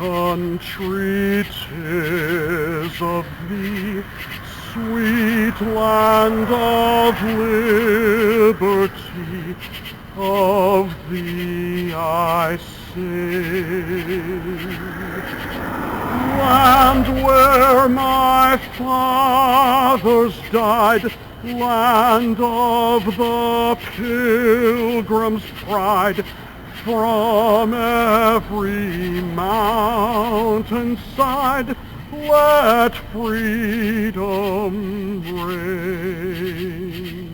country 'tis of thee, sweet land of liberty, of thee I sing. Land where my fathers died, land of the pilgrim's pride, from every mountainside let freedom reign.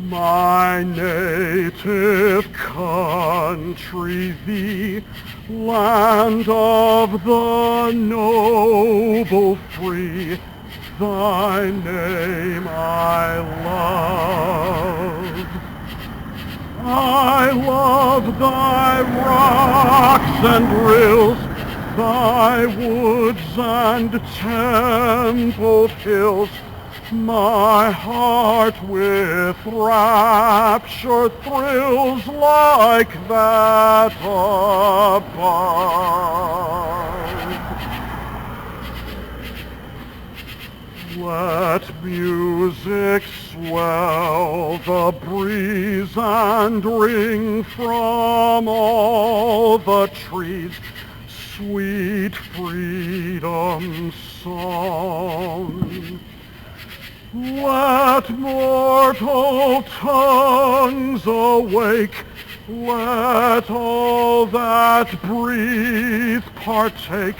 My native country, thee, land of the noble free, thy name I love. I love thy rocks and rills, thy woods and templed hills. My heart with rapture thrills like that above. Let music swell the breeze and ring from all the trees sweet freedom's song. Let mortal tongues awake, let all that breathe partake,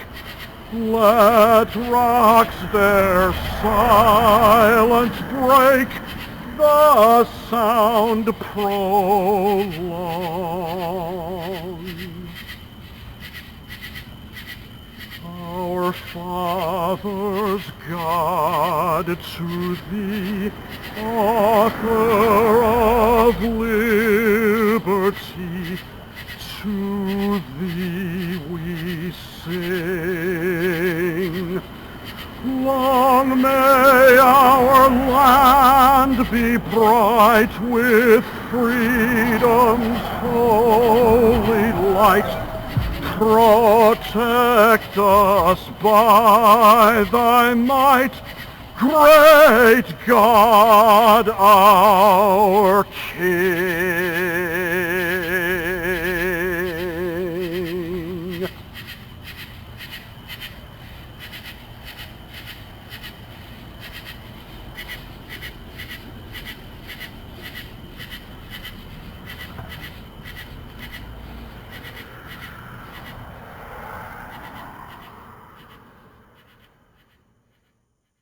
let rocks their silence break, the sound prolongs. Our fathers, God, to thee, author of liberty, to thee we sing. Long may our land be bright with freedom's holy light. Protect us by thy might, great God, our King.